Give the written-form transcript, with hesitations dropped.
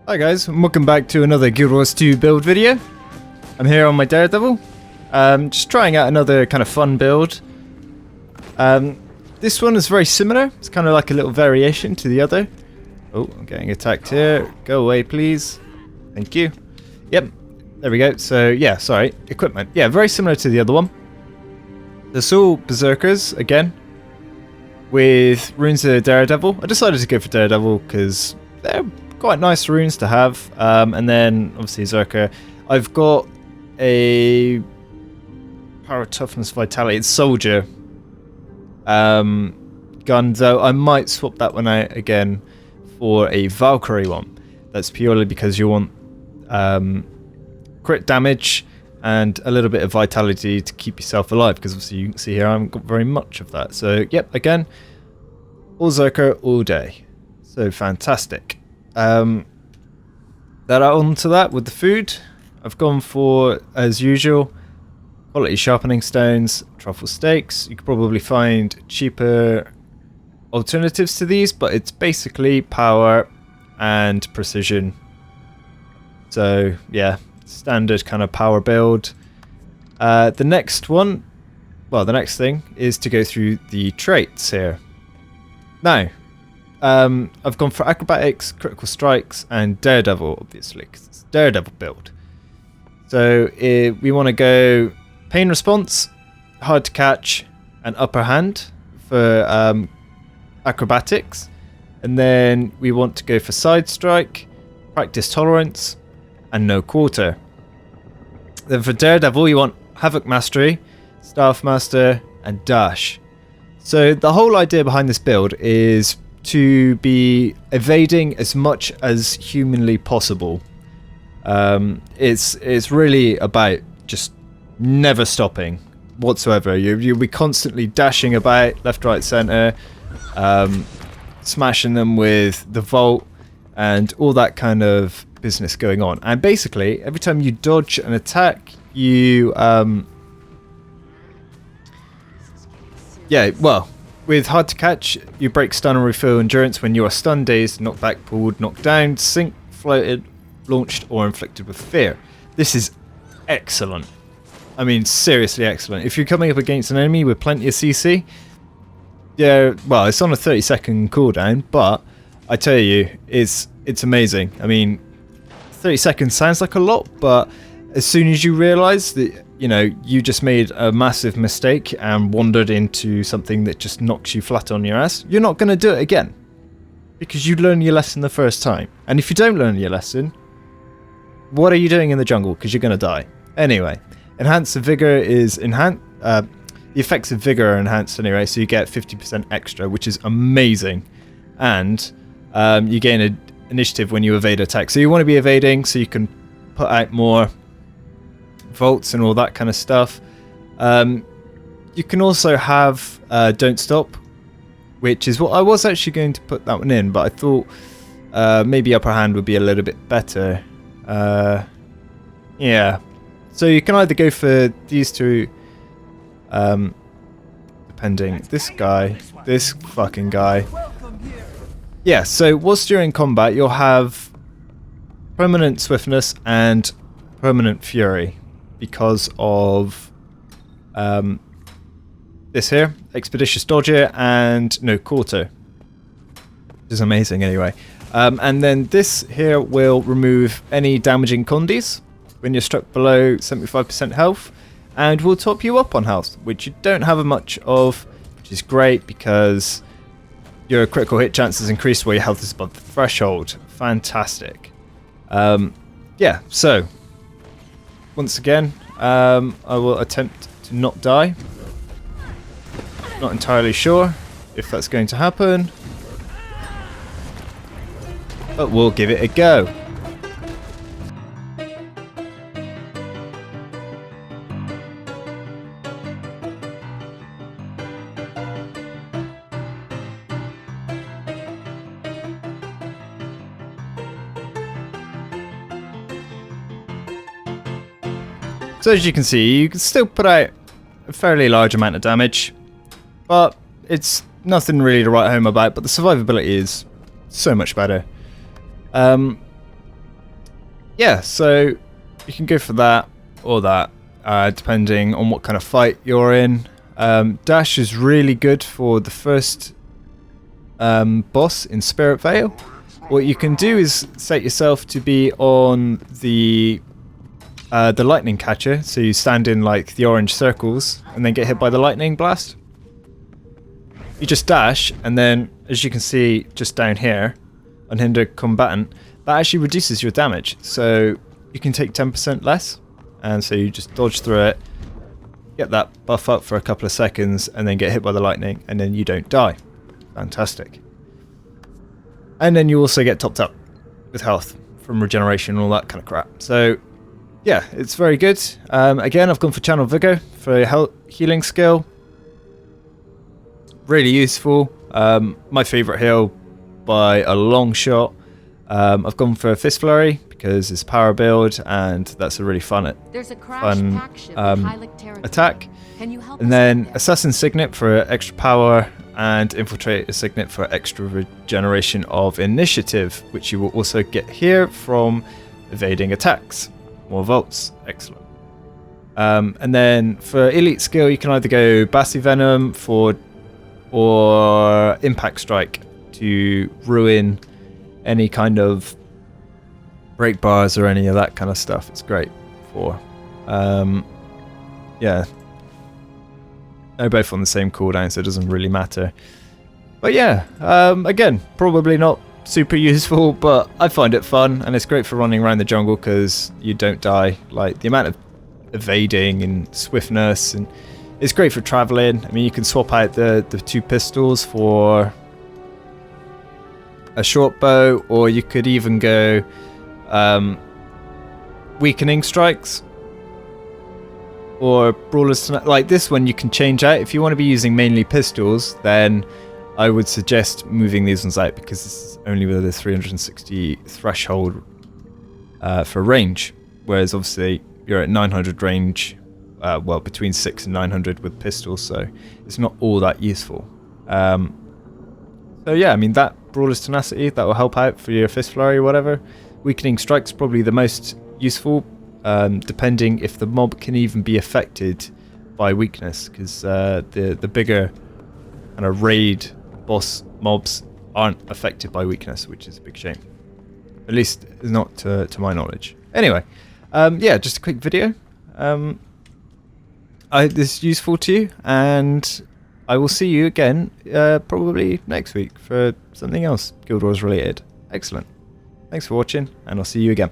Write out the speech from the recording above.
Hi guys, and welcome back to another GW2 build video. I'm here on my Daredevil, just trying out another kind of fun build. This one is very similar, it's kind of like a little variation to the other. Oh, I'm getting attacked here, go away please. Thank you. Yep, there we go. So yeah, sorry, equipment. Yeah, very similar to the other one. It's all Berserkers again, with runes of Daredevil. I decided to go for Daredevil because they're quite nice runes to have, and then obviously Zerker. I've got a power, toughness, vitality. It's soldier gun though. I might swap that one out again for a Valkyrie one. That's purely because you want crit damage and a little bit of vitality to keep yourself alive, because obviously you can see here I haven't got very much of that. So yep, again, all Zerker all day. So fantastic. That onto that with the food, I've gone for, as usual, quality sharpening stones, truffle steaks. You could probably find cheaper alternatives to these, but it's basically power and precision. So yeah, standard kind of power build. The next one, well, the next thing is to go through the traits here. Now, I've gone for acrobatics, critical strikes, and Daredevil, obviously, because it's a Daredevil build. So we want to go pain response, hard to catch, and upper hand for acrobatics. And then we want to go for side strike, practice tolerance, and no quarter. Then for Daredevil, you want havoc mastery, staff master, and dash. So the whole idea behind this build is to be evading as much as humanly possible. It's really about just never stopping whatsoever. You'll be constantly dashing about left, right, center, smashing them with the vault and all that kind of business going on. And basically, every time you dodge an attack, you with hard to catch, you break stun and refill endurance when you are stunned, dazed, knocked back, pulled, knocked down, sink, floated, launched, or inflicted with fear. This is excellent. I mean, seriously excellent. If you're coming up against an enemy with plenty of CC, yeah, well, it's on a 30-second cooldown, but I tell you, it's amazing. I mean, 30 seconds sounds like a lot, but as soon as you realise that, you know, you just made a massive mistake and wandered into something that just knocks you flat on your ass, you're not going to do it again. Because you learn your lesson the first time. And if you don't learn your lesson, what are you doing in the jungle? Because you're going to die. Anyway, enhanced vigor is enhanced. The effects of vigor are enhanced anyway, so you get 50% extra, which is amazing. And you gain an initiative when you evade attack. So you want to be evading so you can put out more vaults and all that kind of stuff. You can also have don't stop, which is what I was actually going to put that one in, but I thought maybe upper hand would be a little bit better. Yeah, so you can either go for these two, depending. This fucking guy. Yeah, so whilst you're in combat, you'll have permanent swiftness and permanent fury, because of this here, expeditious dodger and no quarter, which is amazing anyway. And then this here will remove any damaging condis when you're struck below 75% health, and will top you up on health, which you don't have much of, which is great because your critical hit chance is increased where your health is above the threshold. Fantastic. Yeah, so once again, I will attempt to not die. Not entirely sure if that's going to happen, but we'll give it a go. So as you can see, you can still put out a fairly large amount of damage, but it's nothing really to write home about, but the survivability is so much better. yeah, so you can go for that or that, depending on what kind of fight you're in. Dash is really good for the first boss in Spirit Vale. What you can do is set yourself to be on the lightning catcher, so you stand in like the orange circles and then get hit by the lightning blast. You just dash, and then as you can see just down here, unhindered combatant, that actually reduces your damage, so you can take 10% less, and so you just dodge through it, get that buff up for a couple of seconds, and then get hit by the lightning, and then you don't die. Fantastic. And then you also get topped up with health from regeneration and all that kind of crap. So yeah, it's very good. Again, I've gone for Channel Vigor for a healing skill. Really useful. My favourite heal by a long shot. I've gone for Fist Flurry because it's power build, and that's a really fun attack. And then Assassin Signet for extra power, and Infiltrator Signet for extra regeneration of initiative, which you will also get here from evading attacks. More volts, excellent. And then for elite skill, you can either go Bassy Venom or Impact Strike to ruin any kind of break bars or any of that kind of stuff. It's great for, yeah. They're both on the same cooldown, so it doesn't really matter. But yeah, again, probably not super useful, but I find it fun, and it's great for running around the jungle because you don't die. Like, the amount of evading and swiftness, and it's great for traveling. I mean, you can swap out the two pistols for a short bow, or you could even go weakening strikes or brawlers. Like this one you can change out. If you want to be using mainly pistols, then I would suggest moving these ones out, because this is only with a 360 threshold for range, whereas obviously you're at 900 range, well, between 6 and 900 with pistols, so it's not all that useful. So yeah, I mean, that Brawler's Tenacity, that will help out for your Fist Flurry or whatever. Weakening Strike's probably the most useful, depending if the mob can even be affected by weakness, because the bigger kind of raid boss mobs aren't affected by weakness, which is a big shame. At least not to my knowledge. Anyway, yeah, just a quick video. I hope this is useful to you, and I will see you again probably next week for something else Guild Wars related. Excellent. Thanks for watching, and I'll see you again.